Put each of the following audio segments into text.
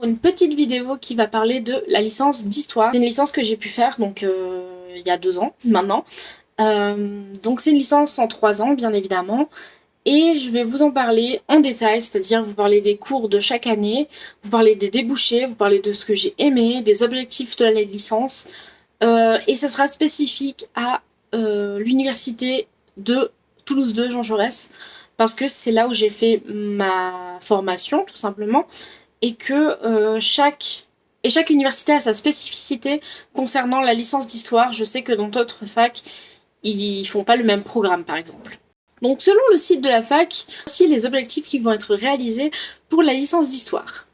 Une petite vidéo qui va parler de la licence d'histoire. C'est une licence que j'ai pu faire donc il y a 2 ans maintenant. Donc c'est une licence en 3 ans bien évidemment. Et je vais vous en parler en détail, c'est-à-dire vous parler des cours de chaque année, vous parler des débouchés, vous parler de ce que j'ai aimé, des objectifs de la licence. Et ça sera spécifique à l'université de Toulouse 2 Jean Jaurès, parce que c'est là où j'ai fait ma formation tout simplement, et que chaque université a sa spécificité concernant la licence d'histoire. Je sais que dans d'autres facs, ils font pas le même programme par exemple. Donc selon le site de la fac, aussi les objectifs qui vont être réalisés pour la licence d'histoire.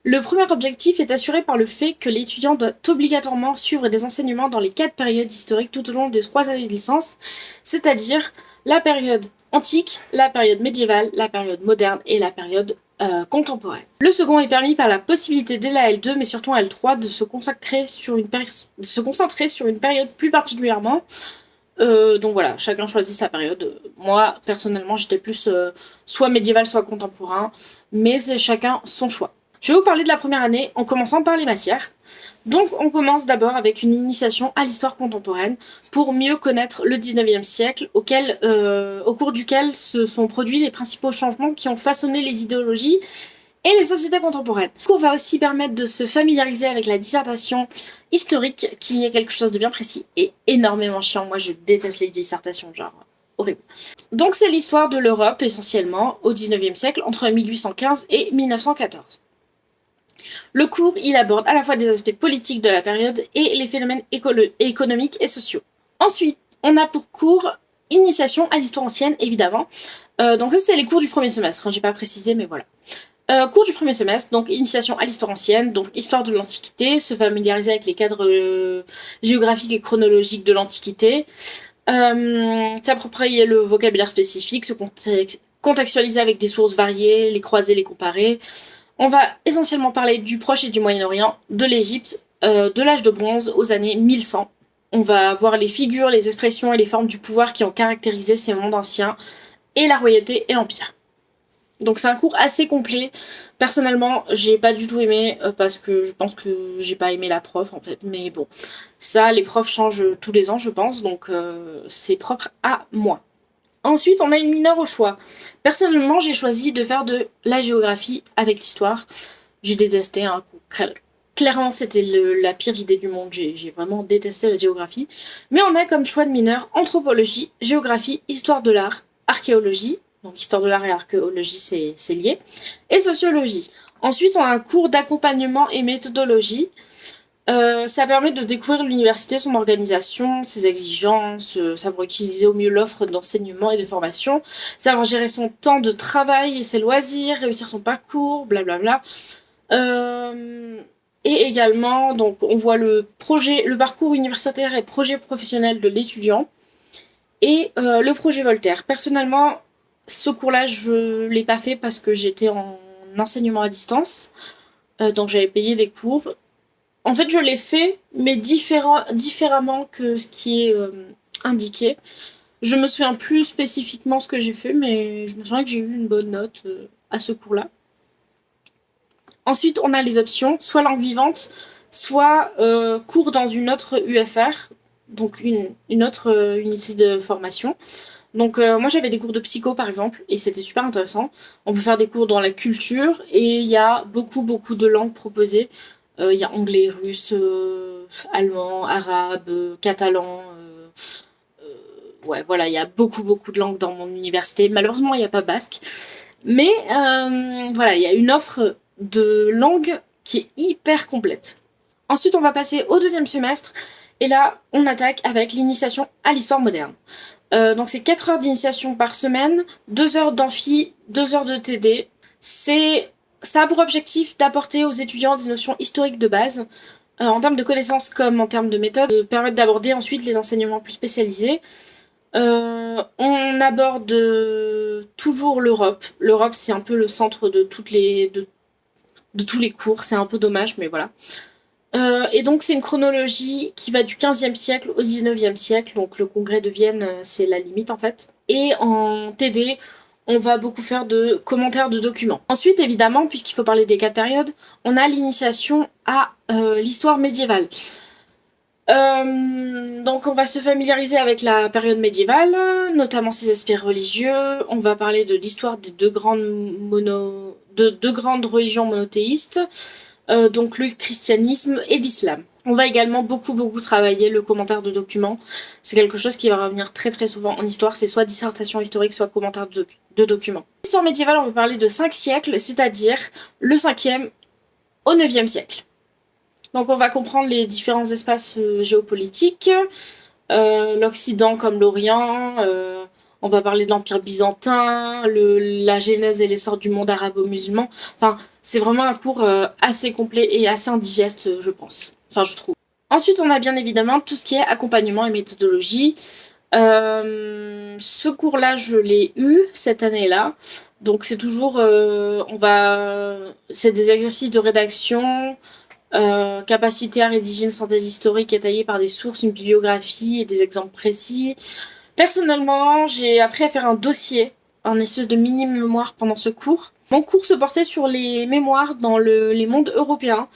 Le premier objectif est assuré par le fait que l'étudiant doit obligatoirement suivre des enseignements dans les 4 périodes historiques tout au long des 3 années de licence, c'est-à-dire la période antique, la période médiévale, la période moderne et la période contemporaine. Le second est permis par la possibilité dès la L2, mais surtout à L3, de se concentrer sur une période plus particulièrement. Donc voilà, chacun choisit sa période. Moi, personnellement, j'étais plus soit médiéval, soit contemporain, mais c'est chacun son choix. Je vais vous parler de la première année en commençant par les matières. Donc on commence d'abord avec une initiation à l'histoire contemporaine pour mieux connaître le 19e siècle au cours duquel se sont produits les principaux changements qui ont façonné les idéologies et les sociétés contemporaines. Le cours va aussi permettre de se familiariser avec la dissertation historique, qui est quelque chose de bien précis et énormément chiant. Moi je déteste les dissertations, genre horrible. Donc c'est l'histoire de l'Europe essentiellement au 19e siècle entre 1815 et 1914. Le cours, il aborde à la fois des aspects politiques de la période et les phénomènes économiques et sociaux. Ensuite, on a pour cours initiation à l'histoire ancienne, évidemment. Donc ça, c'est les cours du premier semestre, hein, j'ai pas précisé, mais voilà. Cours du premier semestre, donc initiation à l'histoire ancienne, donc histoire de l'Antiquité, se familiariser avec les cadres géographiques et chronologiques de l'Antiquité, s'approprier le vocabulaire spécifique, se contextualiser avec des sources variées, les croiser, les comparer. On va essentiellement parler du Proche et du Moyen-Orient, de l'Égypte, de l'âge de bronze aux années 1100. On va voir les figures, les expressions et les formes du pouvoir qui ont caractérisé ces mondes anciens, et la royauté et l'empire. Donc c'est un cours assez complet. Personnellement, j'ai pas du tout aimé parce que je pense que j'ai pas aimé la prof en fait. Mais bon, ça, les profs changent tous les ans, je pense, donc c'est propre à moi. Ensuite, on a une mineure au choix. Personnellement, j'ai choisi de faire de la géographie avec l'histoire. J'ai détesté, hein. Clairement, c'était la pire idée du monde. J'ai vraiment détesté la géographie. Mais on a comme choix de mineur anthropologie, géographie, histoire de l'art, archéologie. Donc histoire de l'art et archéologie, c'est lié. Et sociologie. Ensuite, on a un cours d'accompagnement et méthodologie. Ça permet de découvrir l'université, son organisation, ses exigences, savoir utiliser au mieux l'offre d'enseignement et de formation, savoir gérer son temps de travail et ses loisirs, réussir son parcours, blablabla. Et également, donc, on voit le parcours universitaire et projet professionnel de l'étudiant et le projet Voltaire. Personnellement, ce cours-là, je l'ai pas fait parce que j'étais en enseignement à distance, donc j'avais payé les cours. En fait, je l'ai fait, mais différemment que ce qui est indiqué. Je me souviens plus spécifiquement ce que j'ai fait, mais je me souviens que j'ai eu une bonne note à ce cours-là. Ensuite, on a les options, soit langue vivante, soit cours dans une autre UFR, donc une autre unité de formation. Donc moi j'avais des cours de psycho par exemple, et c'était super intéressant. On peut faire des cours dans la culture, et il y a beaucoup de langues proposées. Il y a anglais, russe, allemand, arabe, catalan. Ouais, voilà, il y a beaucoup de langues dans mon université. Malheureusement, il n'y a pas basque. Mais voilà, il y a une offre de langues qui est hyper complète. Ensuite, on va passer au deuxième semestre. Et là, on attaque avec l'initiation à l'histoire moderne. Donc c'est 4 heures d'initiation par semaine, 2 heures d'amphi, 2 heures de TD. Ça a pour objectif d'apporter aux étudiants des notions historiques de base, en termes de connaissances comme en termes de méthode, de permettre d'aborder ensuite les enseignements plus spécialisés. On aborde toujours l'Europe. L'Europe, c'est un peu le centre de tous les cours. C'est un peu dommage, mais voilà. Et donc c'est une chronologie qui va du 15e siècle au 19e siècle, donc le congrès de Vienne, c'est la limite en fait. Et en TD, on va beaucoup faire de commentaires de documents. Ensuite, évidemment, puisqu'il faut parler des 4 périodes, on a l'initiation à l'histoire médiévale. Donc on va se familiariser avec la période médiévale, notamment ses aspects religieux. On va parler de l'histoire des deux grandes religions monothéistes, donc le christianisme et l'islam. On va également beaucoup travailler le commentaire de documents. C'est quelque chose qui va revenir très souvent en histoire. C'est soit dissertation historique, soit commentaire de documents. L'histoire médiévale, on va parler de 5 siècles, c'est-à-dire le 5e au 9e siècle. Donc on va comprendre les différents espaces géopolitiques, l'Occident comme l'Orient, on va parler de l'Empire byzantin, la genèse et l'essor du monde arabo-musulman. Enfin, c'est vraiment un cours assez complet et assez indigeste, je pense. Enfin, je trouve. Ensuite, on a bien évidemment tout ce qui est accompagnement et méthodologie. Ce cours-là, je l'ai eu cette année-là. Donc c'est toujours... c'est des exercices de rédaction... capacité à rédiger une synthèse historique étayée par des sources, une bibliographie et des exemples précis. Personnellement, j'ai appris à faire un dossier, un espèce de mini-mémoire pendant ce cours. Mon cours se portait sur les mémoires dans les mondes européens.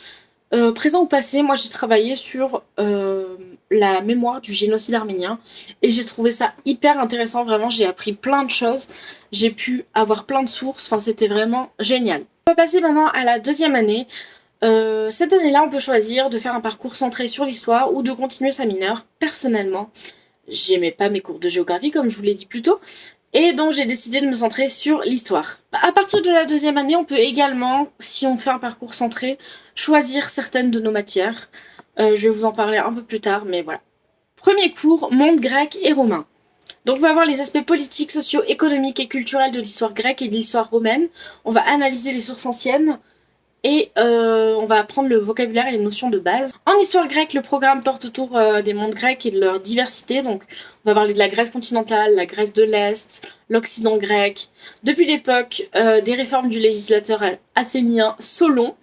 Présent ou passé, moi j'ai travaillé sur la mémoire du génocide arménien et j'ai trouvé ça hyper intéressant, vraiment j'ai appris plein de choses, j'ai pu avoir plein de sources, enfin c'était vraiment génial. On va passer maintenant à la 2e année. Cette année-là, on peut choisir de faire un parcours centré sur l'histoire ou de continuer sa mineure. Personnellement, j'aimais pas mes cours de géographie, comme je vous l'ai dit plus tôt, et donc j'ai décidé de me centrer sur l'histoire. À partir de la 2e année, on peut également, si on fait un parcours centré, choisir certaines de nos matières. Je vais vous en parler un peu plus tard, mais voilà. Premier cours, monde grec et romain. Donc on va voir les aspects politiques, sociaux, économiques et culturels de l'histoire grecque et de l'histoire romaine. On va analyser les sources anciennes, et on va apprendre le vocabulaire et les notions de base. En histoire grecque, le programme porte autour des mondes grecs et de leur diversité. Donc on va parler de la Grèce continentale, la Grèce de l'Est, l'Occident grec. Depuis l'époque des réformes du législateur athénien Solon,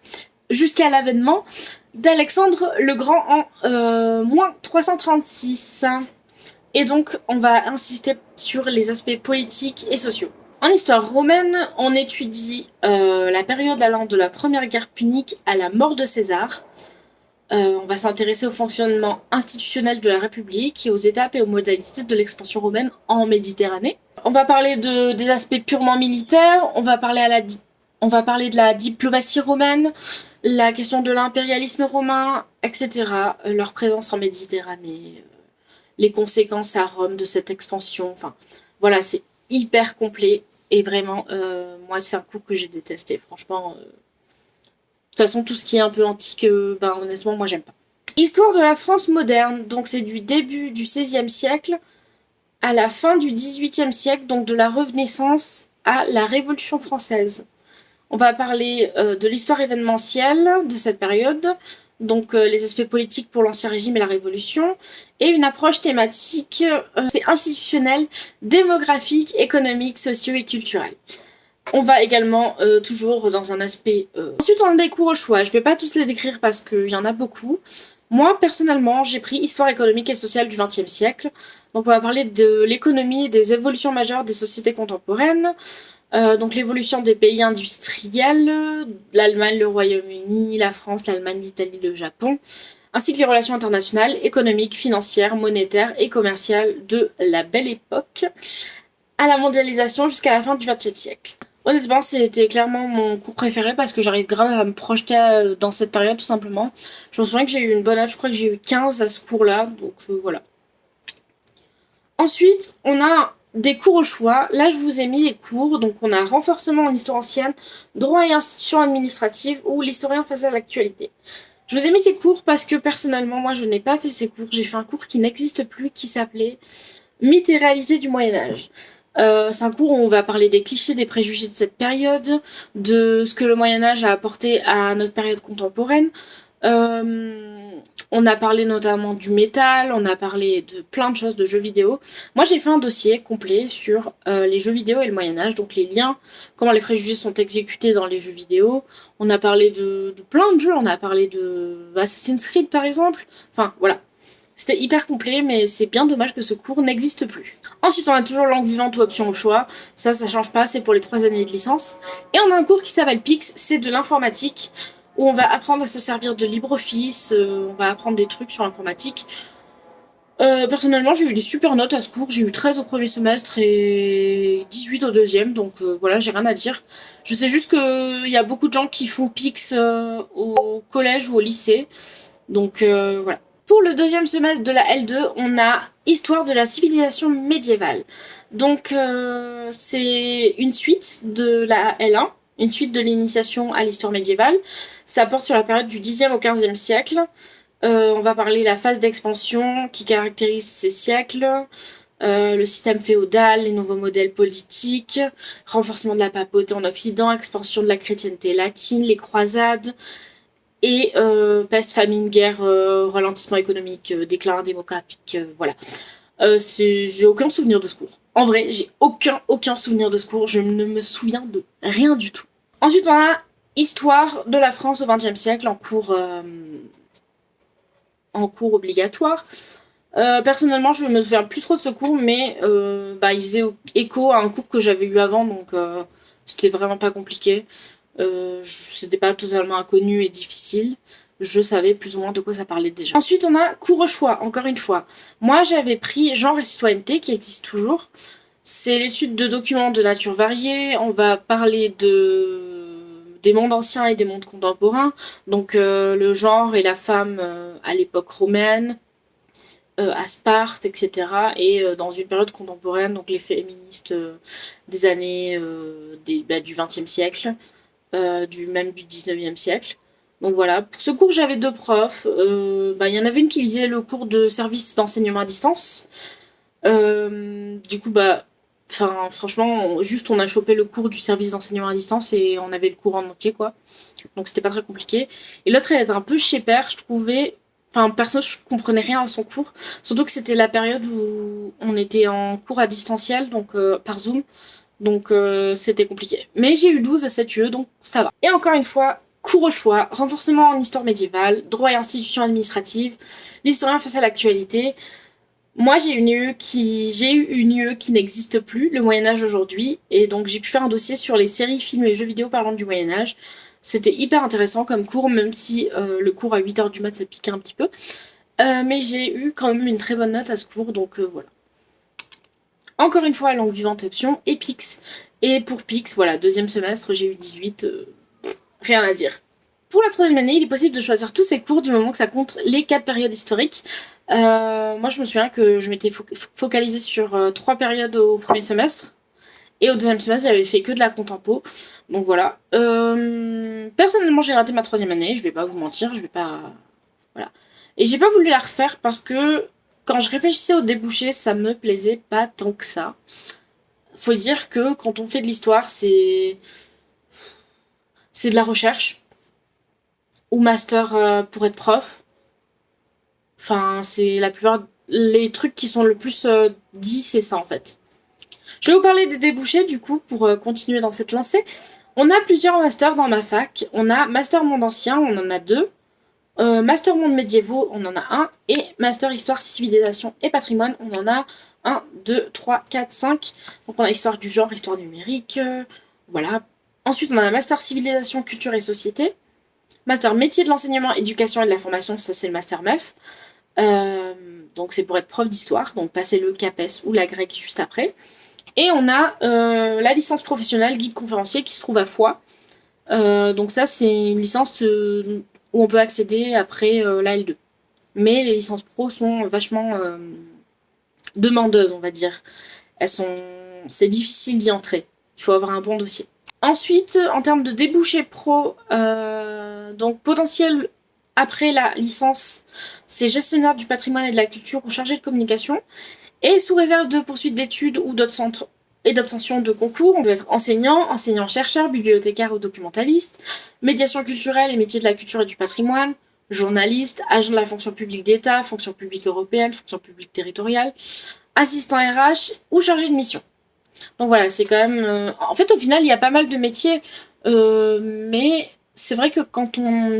jusqu'à l'avènement d'Alexandre le Grand en moins 336. Et donc on va insister sur les aspects politiques et sociaux. En histoire romaine, on étudie la période allant de la première guerre punique à la mort de César. On va s'intéresser au fonctionnement institutionnel de la République et aux étapes et aux modalités de l'expansion romaine en Méditerranée. On va parler des aspects purement militaires, on va parler de la diplomatie romaine, la question de l'impérialisme romain, etc. Leur présence en Méditerranée, les conséquences à Rome de cette expansion, enfin voilà, c'est hyper complet et vraiment moi c'est un cours que j'ai détesté franchement. De toute façon tout ce qui est un peu antique, honnêtement moi j'aime pas. Histoire de la France moderne, donc c'est du début du XVIe siècle à la fin du XVIIIe siècle, donc de la Renaissance à la Révolution française. On va parler de l'histoire événementielle de cette période, donc les aspects politiques pour l'Ancien Régime et la Révolution, et une approche thématique institutionnelle, démographique, économique, socio et culturelle. On va également toujours dans un aspect... Ensuite, on a des cours au choix. Je vais pas tous les décrire parce qu'il y en a beaucoup. Moi, personnellement, j'ai pris Histoire économique et sociale du XXe siècle. Donc on va parler de l'économie et des évolutions majeures des sociétés contemporaines. Donc l'évolution des pays industriels, l'Allemagne, le Royaume-Uni, la France, l'Allemagne, l'Italie, le Japon, ainsi que les relations internationales, économiques, financières, monétaires et commerciales de la Belle Époque à la mondialisation jusqu'à la fin du XXe siècle. Honnêtement, c'était clairement mon cours préféré parce que j'arrive grave à me projeter dans cette période tout simplement. Je me souviens que j'ai eu une bonne note, je crois que j'ai eu 15 à ce cours-là, donc voilà. Ensuite, on a des cours au choix. Là, je vous ai mis les cours. Donc, on a renforcement en histoire ancienne, droit et institutions administratives ou l'historien face à l'actualité. Je vous ai mis ces cours parce que personnellement, moi, je n'ai pas fait ces cours. J'ai fait un cours qui n'existe plus, qui s'appelait Mythes et réalités du Moyen-Âge. C'est un cours où on va parler des clichés, des préjugés de cette période, de ce que le Moyen-Âge a apporté à notre période contemporaine. On a parlé notamment du métal, on a parlé de plein de choses, de jeux vidéo. Moi j'ai fait un dossier complet sur les jeux vidéo et le Moyen-Âge, donc les liens, comment les préjugés sont exécutés dans les jeux vidéo. On a parlé de plein de jeux, on a parlé de Assassin's Creed par exemple. Enfin voilà. C'était hyper complet, mais c'est bien dommage que ce cours n'existe plus. Ensuite, on a toujours langue vivante ou option au choix. Ça change pas, c'est pour les 3 années de licence. Et on a un cours qui s'appelle PIX, c'est de l'informatique, où on va apprendre à se servir de LibreOffice, on va apprendre des trucs sur l'informatique. Personnellement, j'ai eu des super notes à ce cours. J'ai eu 13 au premier semestre et 18 au deuxième, donc voilà, j'ai rien à dire. Je sais juste qu'il y a beaucoup de gens qui font PIX au collège ou au lycée, donc voilà. Pour le deuxième semestre de la L2, on a Histoire de la civilisation médiévale. Donc c'est une suite de la L1, une suite de l'initiation à l'histoire médiévale. Ça porte sur la période du 10e au 15e siècle. On va parler de la phase d'expansion qui caractérise ces siècles, le système féodal, les nouveaux modèles politiques, renforcement de la papauté en Occident, expansion de la chrétienté latine, les croisades, et peste, famine, guerre, ralentissement économique, déclin démographique, voilà. J'ai aucun souvenir de ce cours. En vrai, j'ai aucun souvenir de ce cours. Je ne me souviens de rien du tout. Ensuite, on a Histoire de la France au XXe siècle en cours obligatoire. Personnellement, je me souviens plus trop de ce cours, mais il faisait écho à un cours que j'avais eu avant, donc c'était vraiment pas compliqué. C'était pas totalement inconnu et difficile. Je savais plus ou moins de quoi ça parlait déjà. Ensuite, on a cours au choix, encore une fois. Moi, j'avais pris genre et citoyenneté, qui existe toujours. C'est l'étude de documents de nature variée. On va parler des mondes anciens et des mondes contemporains. Donc, le genre et la femme à l'époque romaine, à Sparte, etc. Et dans une période contemporaine, donc les féministes des années du XXe siècle. Même du 19e siècle. Donc voilà, pour ce cours j'avais 2 profs. Il y en avait une qui lisait le cours de service d'enseignement à distance. Du coup franchement, juste on a chopé le cours du service d'enseignement à distance et on avait le cours en entier quoi. Donc c'était pas très compliqué. Et l'autre elle était un peu chépère, je trouvais. Enfin perso je comprenais rien à son cours. Surtout que c'était la période où on était en cours à distanciel, donc par Zoom. Donc c'était compliqué. Mais j'ai eu 12 à 7 UE, donc ça va. Et encore une fois, cours au choix, renforcement en histoire médiévale, droit et institutions administratives, l'historien face à l'actualité. Moi j'ai eu une UE qui n'existe plus, le Moyen-Âge aujourd'hui, et donc j'ai pu faire un dossier sur les séries, films et jeux vidéo parlant du Moyen-Âge. C'était hyper intéressant comme cours, même si le cours à 8h du mat ça piquait un petit peu. Mais j'ai eu quand même une très bonne note à ce cours, donc voilà. Encore une fois, langue vivante option et PIX. Et pour PIX, voilà, deuxième semestre, j'ai eu 18, rien à dire. Pour la troisième année, il est possible de choisir tous ces cours du moment que ça compte les 4 périodes historiques. Moi, je me souviens que je m'étais focalisée sur 3 périodes au premier semestre. Et au deuxième semestre, j'avais fait que de la contempo. Donc voilà. Personnellement, j'ai raté ma troisième année, je vais pas vous mentir, je vais pas... Voilà. Et j'ai pas voulu la refaire parce que quand je réfléchissais au débouché, ça me plaisait pas tant que ça. Faut dire que quand on fait de l'histoire, c'est de la recherche ou master pour être prof. Enfin, c'est la plupart les trucs qui sont le plus dits, c'est ça en fait. Je vais vous parler des débouchés du coup pour continuer dans cette lancée. On a plusieurs masters dans ma fac. On a master monde ancien, on en a 2. Master monde médiévaux, on en a 1. Et master histoire, civilisation et patrimoine, on en a 1, 2, 3, 4, 5. Donc on a histoire du genre, histoire numérique, voilà. Ensuite on a master civilisation, culture et société. Master métier de l'enseignement, éducation et de la formation, ça c'est le master MEF. Donc c'est pour être prof d'histoire, donc passer le CAPES ou la grecque juste après. Et on a la licence professionnelle guide conférencier qui se trouve à Foix. Donc ça c'est une licence où on peut accéder après la L2. Mais les licences pro sont vachement demandeuses, on va dire. C'est difficile d'y entrer. Il faut avoir un bon dossier. Ensuite, en termes de débouchés pro, donc potentiel après la licence, c'est gestionnaire du patrimoine et de la culture ou chargé de communication. Et sous réserve de poursuite d'études ou d'obtention de concours, on peut être enseignant, enseignant-chercheur, bibliothécaire ou documentaliste, médiation culturelle et métiers de la culture et du patrimoine, journaliste, agent de la fonction publique d'État, fonction publique européenne, fonction publique territoriale, assistant RH ou chargé de mission. Donc voilà, c'est quand même... En fait, au final, il y a pas mal de métiers, mais c'est vrai que quand on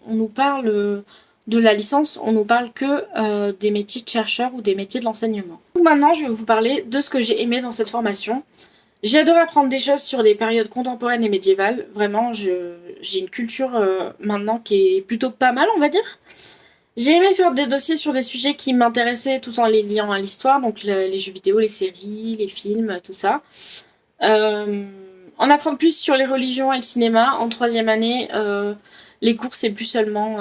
nous parle de la licence, on nous parle que des métiers de chercheur ou des métiers de l'enseignement. Maintenant, je vais vous parler de ce que j'ai aimé dans cette formation. J'ai adoré apprendre des choses sur des périodes contemporaines et médiévales. Vraiment, j'ai une culture maintenant qui est plutôt pas mal, on va dire. J'ai aimé faire des dossiers sur des sujets qui m'intéressaient tout en les liant à l'histoire, donc les jeux vidéo, les séries, les films, tout ça. En apprendre plus sur les religions et le cinéma. En troisième année, les cours, c'est plus seulement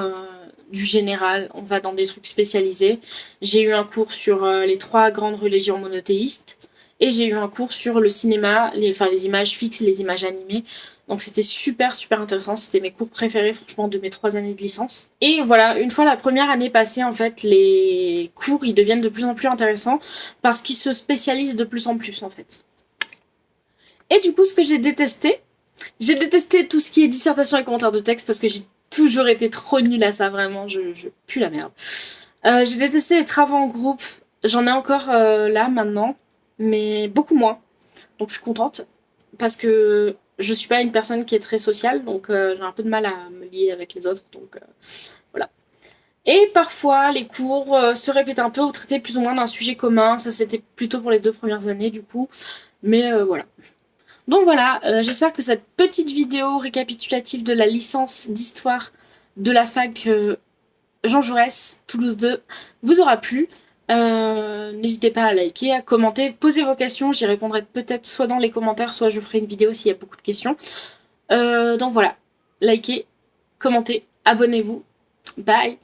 du général, on va dans des trucs spécialisés. J'ai eu un cours sur les 3 grandes religions monothéistes, et j'ai eu un cours sur le cinéma, les images fixes et les images animées. Donc c'était super intéressant, c'était mes cours préférés franchement de mes 3 années de licence. Et voilà, une fois la première année passée, en fait, les cours ils deviennent de plus en plus intéressants parce qu'ils se spécialisent de plus en plus en fait. Et du coup, ce que j'ai détesté tout ce qui est dissertation et commentaires de texte parce que j'ai toujours été trop nulle à ça, vraiment, je pue la merde. J'ai détesté les travaux en groupe, j'en ai encore là maintenant, mais beaucoup moins. Donc je suis contente parce que je suis pas une personne qui est très sociale, donc j'ai un peu de mal à me lier avec les autres, donc voilà. Et parfois, les cours se répètent un peu ou traitaient plus ou moins d'un sujet commun, ça c'était plutôt pour les 2 premières années du coup, mais voilà. Donc voilà, j'espère que cette petite vidéo récapitulative de la licence d'histoire de la fac Jean Jaurès, Toulouse 2, vous aura plu. N'hésitez pas à liker, à commenter, posez vos questions, j'y répondrai peut-être soit dans les commentaires, soit je ferai une vidéo s'il y a beaucoup de questions. Donc voilà, likez, commentez, abonnez-vous, bye!